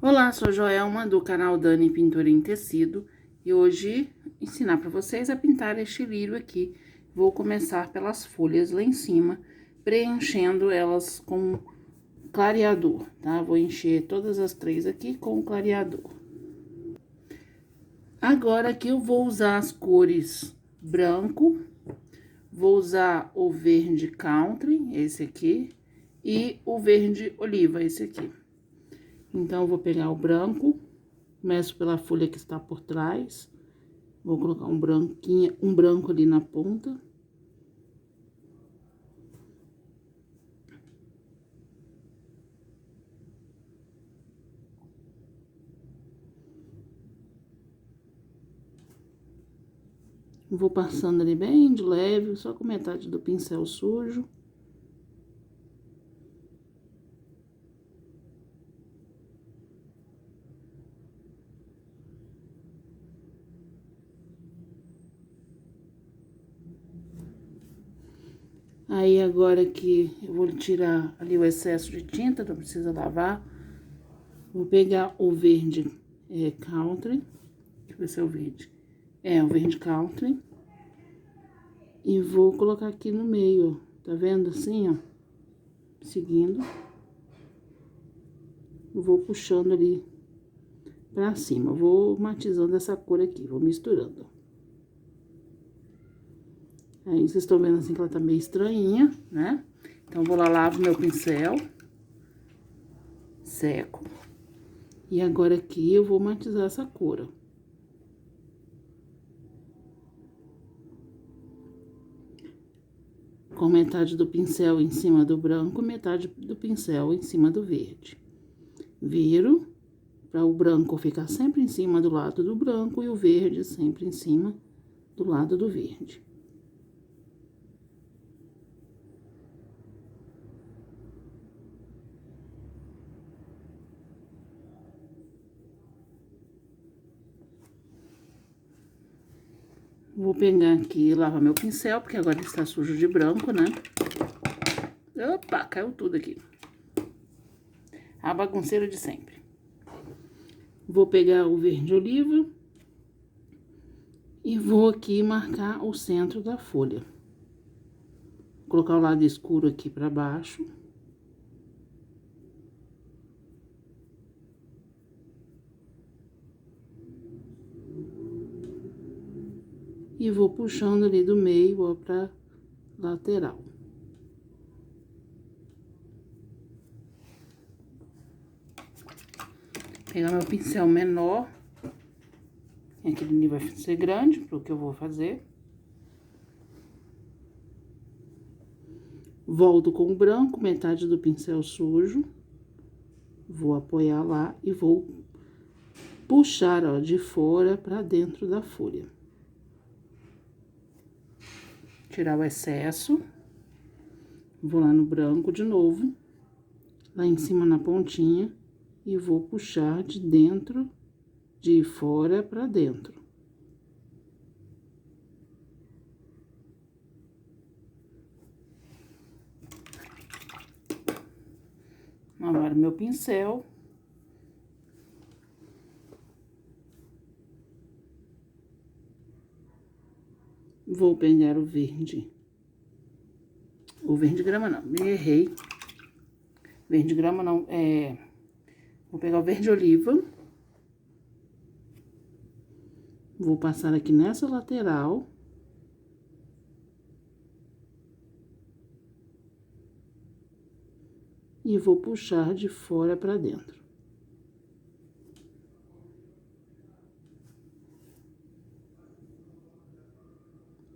Olá, sou Joelma do canal Dani Pintura em Tecido e hoje ensinar para vocês a pintar este lírio aqui. Vou começar pelas folhas lá em cima, preenchendo elas com clareador, tá? Vou encher todas as três aqui com clareador. Agora aqui eu vou usar as cores branco, vou usar o verde country, esse aqui, e o verde oliva, esse aqui. Então, eu vou pegar o branco, começo pela folha que está por trás, vou colocar um branco ali na ponta. Vou passando ali bem de leve, só com metade do pincel sujo. Aí, agora que eu vou tirar ali o excesso de tinta, não precisa lavar. Vou pegar o verde country, deixa eu ver se é o verde. É, o verde country. E vou colocar aqui no meio, ó, tá vendo assim, ó? Seguindo. Vou puxando ali pra cima, vou matizando essa cor aqui, vou misturando. Aí, vocês estão vendo assim que ela tá meio estranhinha, né? Então, vou lá, lavo meu pincel, seco. E agora aqui eu vou matizar essa cor, ó. Com metade do pincel em cima do branco, metade do pincel em cima do verde. Viro, para o branco ficar sempre em cima do lado do branco e o verde sempre em cima do lado do verde. Vou pegar aqui e lavar meu pincel, porque agora ele está sujo de branco, né? Opa, caiu tudo aqui. A bagunceira de sempre. Vou pegar o verde oliva e vou aqui marcar o centro da folha. Vou colocar o lado escuro aqui para baixo. E vou puxando ali do meio, ó, pra lateral. Pegar meu pincel menor. Aquele ali vai ser grande pro que eu vou fazer. Volto com o branco, metade do pincel sujo. Vou apoiar lá e vou puxar, ó, de fora pra dentro da folha. Tirar o excesso. Vou lá no branco de novo, lá em cima na pontinha, e vou puxar de dentro, de fora pra dentro. Agora, meu pincel. Vou pegar o verde. O verde grama não, me errei. Verde grama não, vou pegar o verde oliva. Vou passar aqui nessa lateral. E vou puxar de fora pra dentro.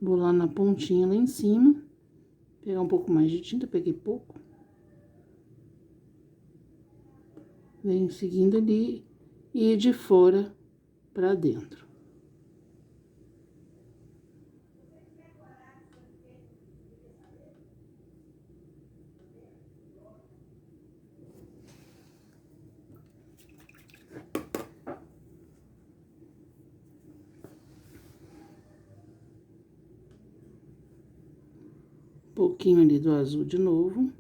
Vou lá na pontinha lá em cima. Pegar um pouco mais de tinta, peguei pouco. Venho seguindo ali e de fora pra dentro. Um pouquinho ali do azul de novo.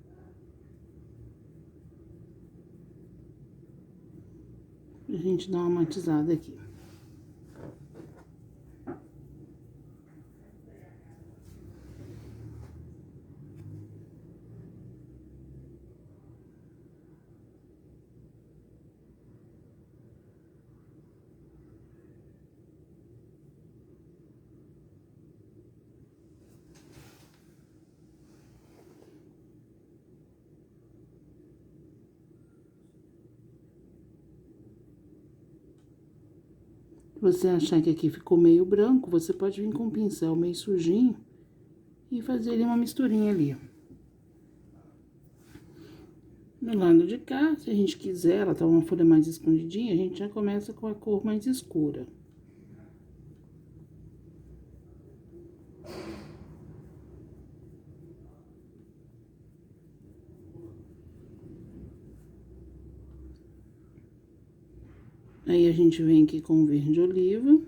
Pra gente dar uma matizada aqui. Se você achar que aqui ficou meio branco, você pode vir com o pincel meio sujinho e fazer ali uma misturinha ali, ó. No lado de cá, se a gente quiser, ela tá uma folha mais escondidinha, a gente já começa com a cor mais escura. Aí, a gente vem aqui com o verde oliva.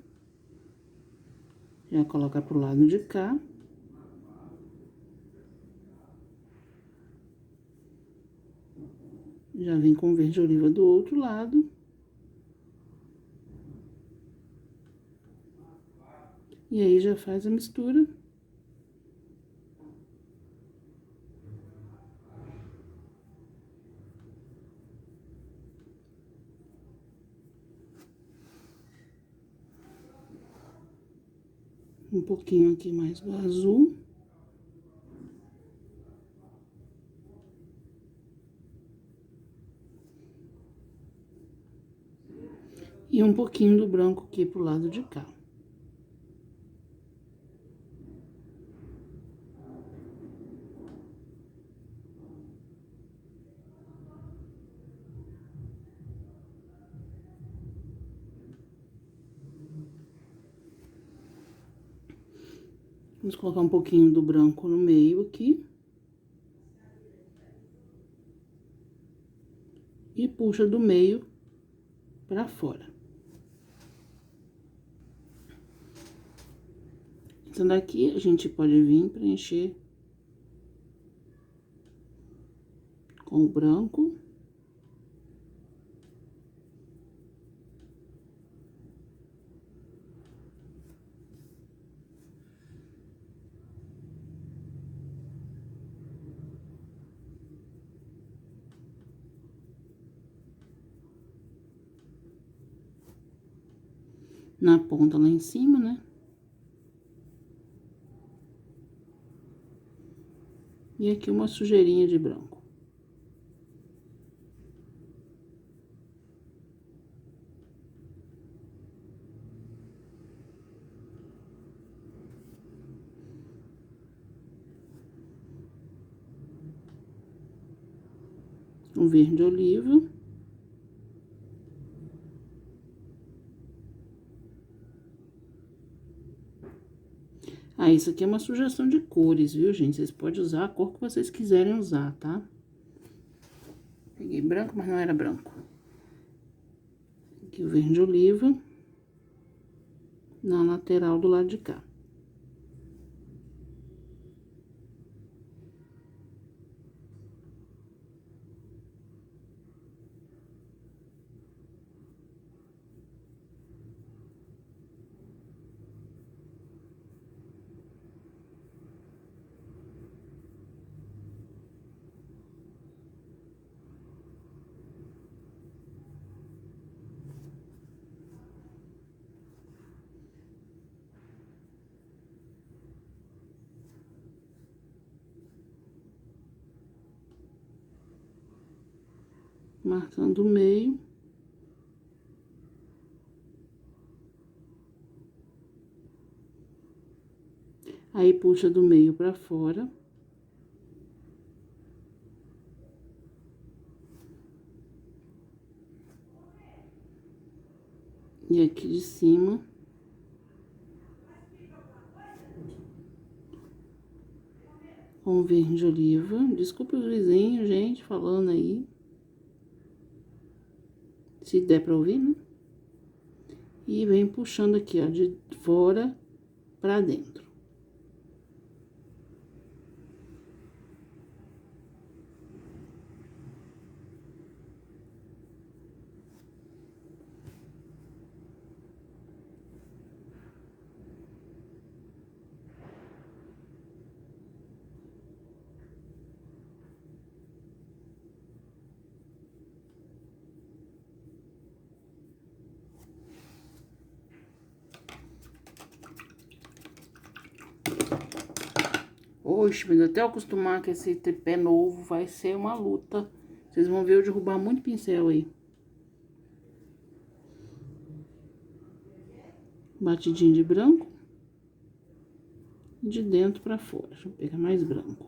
Já coloca pro lado de cá. Já vem com o verde oliva do outro lado. E aí, já faz a mistura. Um pouquinho aqui mais do azul. E um pouquinho do branco aqui pro lado de cá. Vamos colocar um pouquinho do branco no meio aqui. E puxa do meio pra fora. Essa daqui a gente pode vir preencher com o branco. Na ponta lá em cima, né? E aqui uma sujeirinha de branco. Um verde oliva. Ah, isso aqui é uma sugestão de cores, viu, gente? Vocês podem usar a cor que vocês quiserem usar, tá? Peguei branco, mas não era branco. Aqui o verde oliva. Na lateral do lado de cá. Marcando o meio. Aí, puxa do meio pra fora. E aqui de cima. Com verde oliva. Desculpa os vizinhos, gente, falando aí. Se der pra ouvir, né? E vem puxando aqui, ó, de fora pra dentro. Oxe, mas até eu acostumar com esse tripé novo vai ser uma luta. Vocês vão ver eu derrubar muito pincel aí. Batidinho de branco. De dentro pra fora. Deixa eu pegar mais branco.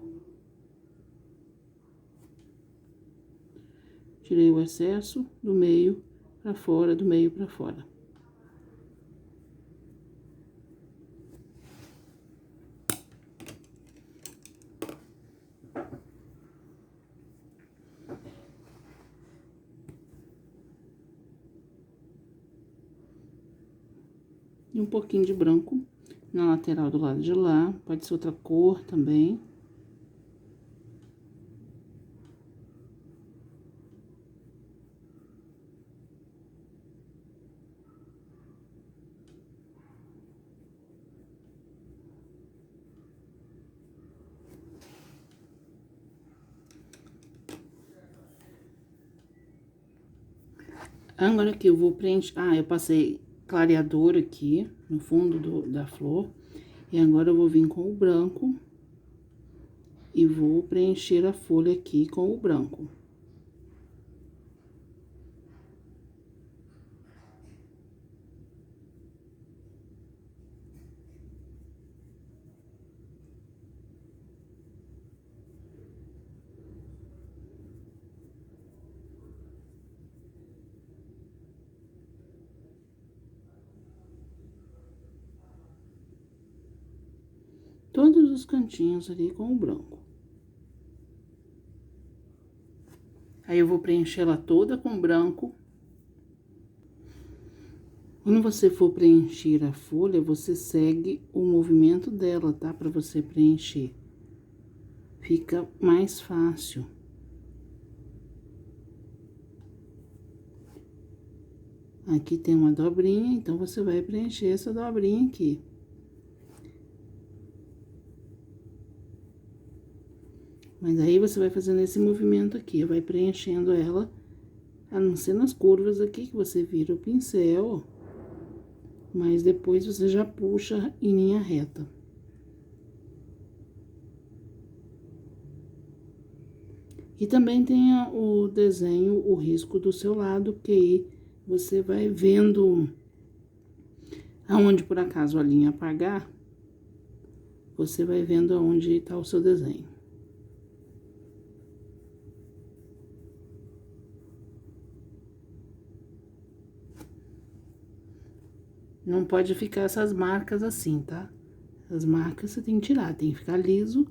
Tirei o excesso do meio pra fora, do meio pra fora. E um pouquinho de branco na lateral do lado de lá. Pode ser outra cor também. Agora que eu vou preencher... Ah, eu passei clareador aqui no fundo da flor. E agora eu vou vir com o branco e vou preencher a folha aqui com o branco. Todos os cantinhos ali com o branco. Aí eu vou preencher ela toda com branco. Quando você for preencher a folha, você segue o movimento dela, tá? Pra você preencher. Fica mais fácil. Aqui tem uma dobrinha, então você vai preencher essa dobrinha aqui. Mas aí você vai fazendo esse movimento aqui, vai preenchendo ela, a não ser nas curvas aqui que você vira o pincel, mas depois você já puxa em linha reta. E também tem o desenho, o risco do seu lado, que aí você vai vendo aonde por acaso a linha apagar, você vai vendo aonde está o seu desenho. Não pode ficar essas marcas assim, tá? As marcas você tem que tirar, tem que ficar liso,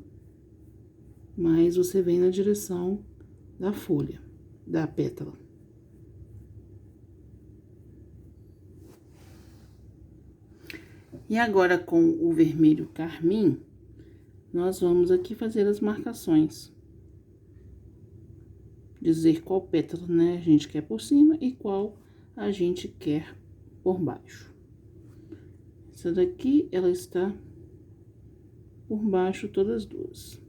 mas você vem na direção da folha, da pétala. E agora, com o vermelho carmim, nós vamos aqui fazer as marcações. Dizer qual pétala, né, a gente quer por cima e qual a gente quer por baixo. Essa daqui, ela está por baixo todas duas.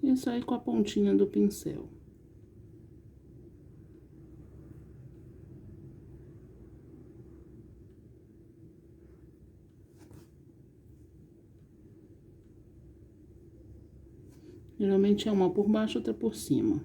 E sai com a pontinha do pincel. Geralmente é uma por baixo, outra por cima.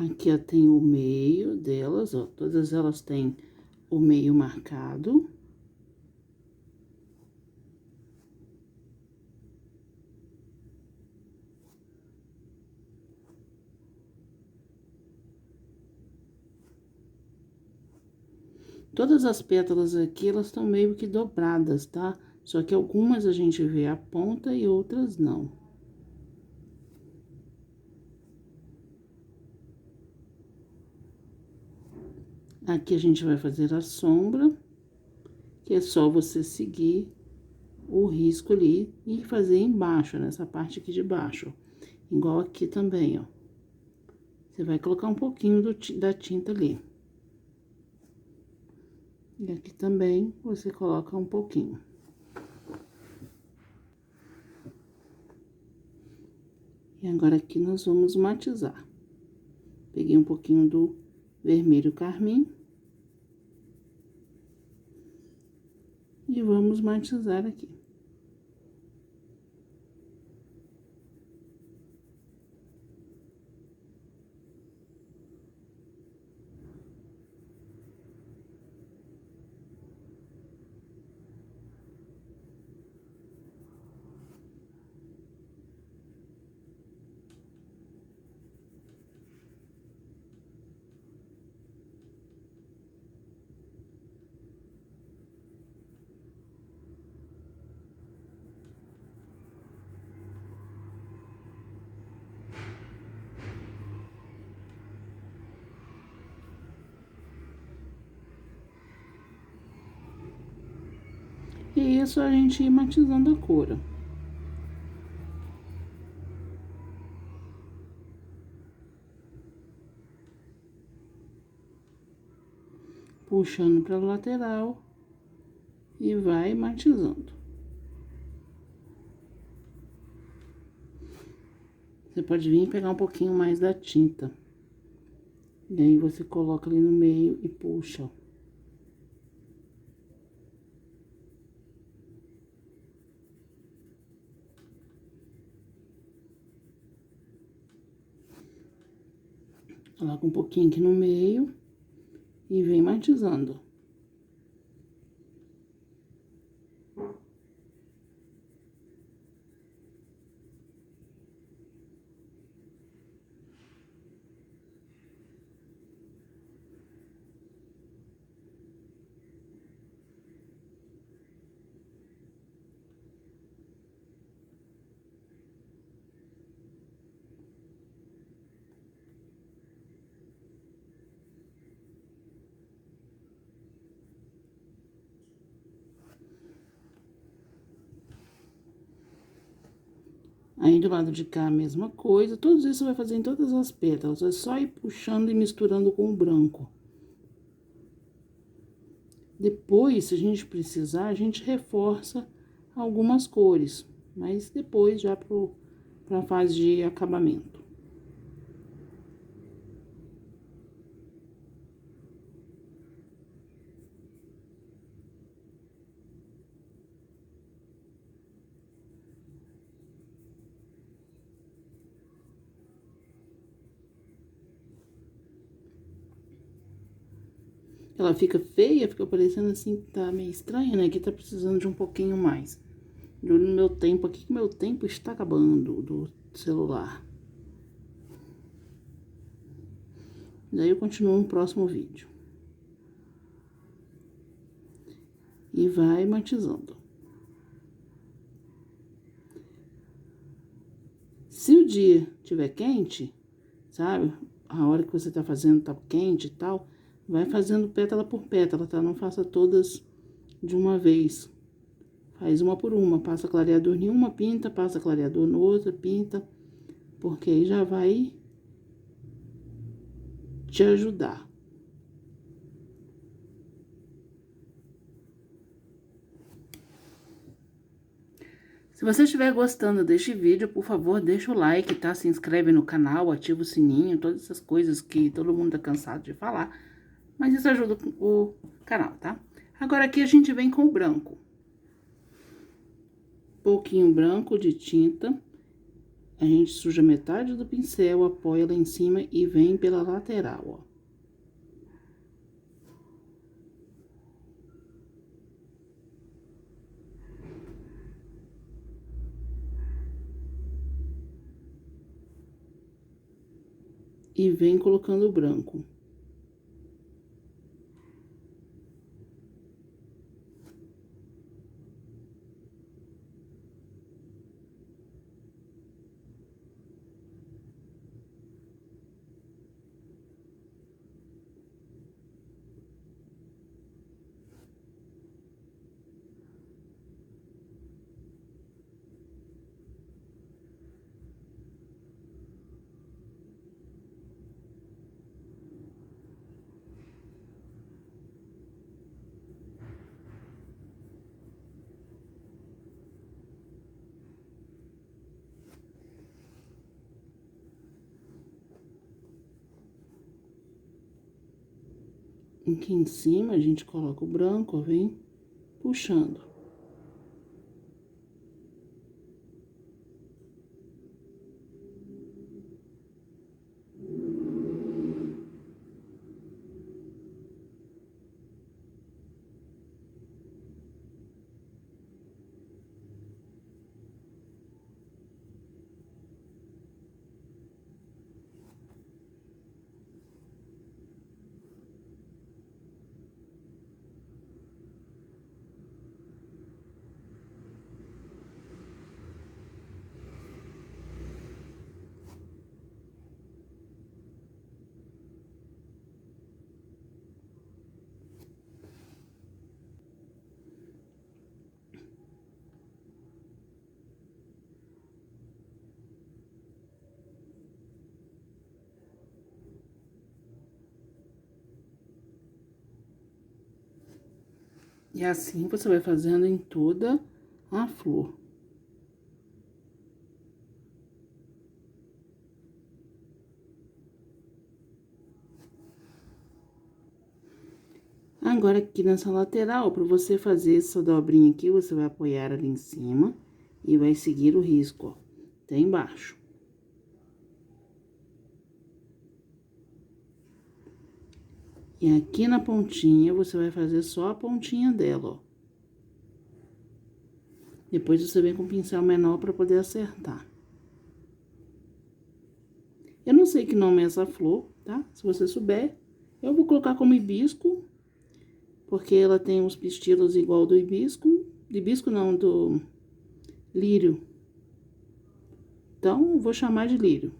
Aqui, ó, tem o meio delas, ó, todas elas têm o meio marcado. Todas as pétalas aqui, elas estão meio que dobradas, tá? Só que algumas a gente vê a ponta e outras não. Aqui a gente vai fazer a sombra, que é só você seguir o risco ali e fazer embaixo, nessa parte aqui de baixo. Igual aqui também, ó. Você vai colocar um pouquinho da tinta ali. E aqui também você coloca um pouquinho. E agora aqui nós vamos matizar. Peguei um pouquinho do vermelho carmim. E vamos matizar aqui. E isso a gente ir matizando a cor, ó. Puxando pra lateral e vai matizando. Você pode vir pegar um pouquinho mais da tinta. E aí você coloca ali no meio e puxa, ó. Coloca um pouquinho aqui no meio e vem matizando. Aí, do lado de cá, a mesma coisa. Tudo isso você vai fazer em todas as pétalas. É só ir puxando e misturando com o branco. Depois, se a gente precisar, a gente reforça algumas cores. Mas depois, já pra fase de acabamento. Ela fica feia, fica parecendo assim que tá meio estranha, né? Que tá precisando de um pouquinho mais. De olho no meu tempo aqui, que meu tempo está acabando do celular. Daí eu continuo no próximo vídeo. E vai matizando. Se o dia tiver quente, sabe? A hora que você tá fazendo tá quente e tal, vai fazendo pétala por pétala, tá? Não faça todas de uma vez. Faz uma por uma, passa clareador em uma, pinta, passa clareador no outra, pinta, porque aí já vai te ajudar. Se você estiver gostando deste vídeo, por favor, deixa o like, tá? Se inscreve no canal, ativa o sininho, todas essas coisas que todo mundo tá cansado de falar. Mas isso ajuda o canal, tá? Agora aqui a gente vem com o branco. Pouquinho branco de tinta. a gente suja metade do pincel, apoia lá em cima e vem pela lateral, ó. E vem colocando o branco. Aqui em cima, a gente coloca o branco, ó, vem puxando. E assim você vai fazendo em toda a flor. Agora, aqui nessa lateral, para você fazer essa dobrinha aqui, você vai apoiar ali em cima e vai seguir o risco, ó, até embaixo. E aqui na pontinha, você vai fazer só a pontinha dela, ó. Depois você vem com o pincel menor para poder acertar. Eu não sei que nome é essa flor, tá? Se você souber, eu vou colocar como hibisco, porque ela tem uns pistilos igual do hibisco. Do hibisco não, do lírio. Então, eu vou chamar de lírio.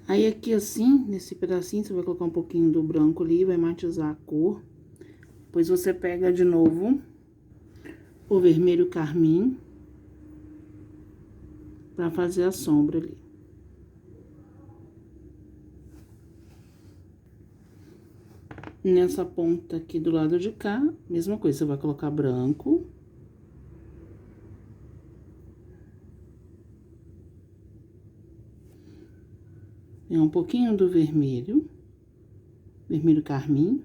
Aí, aqui assim, nesse pedacinho, você vai colocar um pouquinho do branco ali, vai matizar a cor. Depois você pega de novo o vermelho carmim pra fazer a sombra ali. Nessa ponta aqui do lado de cá, mesma coisa, você vai colocar branco. É um pouquinho do vermelho, vermelho carmim.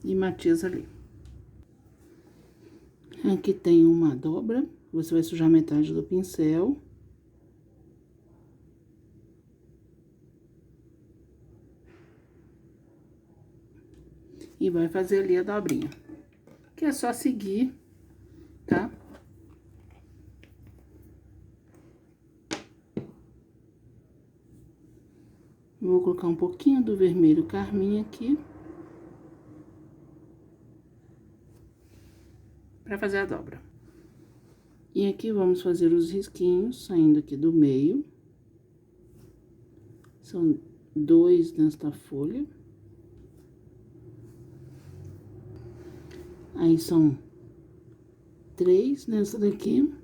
E matiza ali. Aqui tem uma dobra, você vai sujar metade do pincel. E vai fazer ali a dobrinha. Que é só seguir, tá? Vou colocar um pouquinho do vermelho carmim aqui. Pra fazer a dobra. E aqui vamos fazer os risquinhos, saindo aqui do meio. São 2 nesta folha. Aí, são 3 nessa daqui.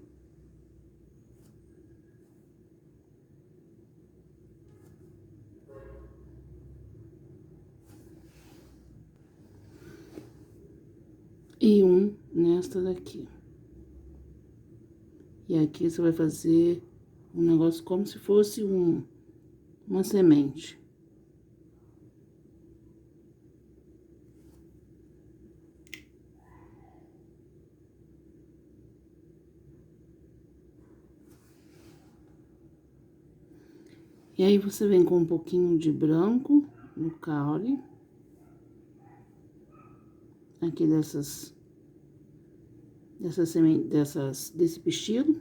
E 1 nesta daqui. E aqui você vai fazer um negócio como se fosse uma semente. E aí, você vem com um pouquinho de branco no caule. Aqui desse pistilo.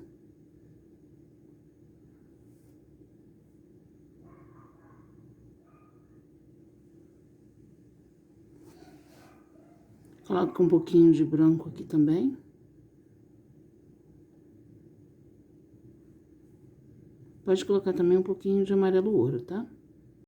Coloca um pouquinho de branco aqui também. Pode colocar também um pouquinho de amarelo ouro, tá?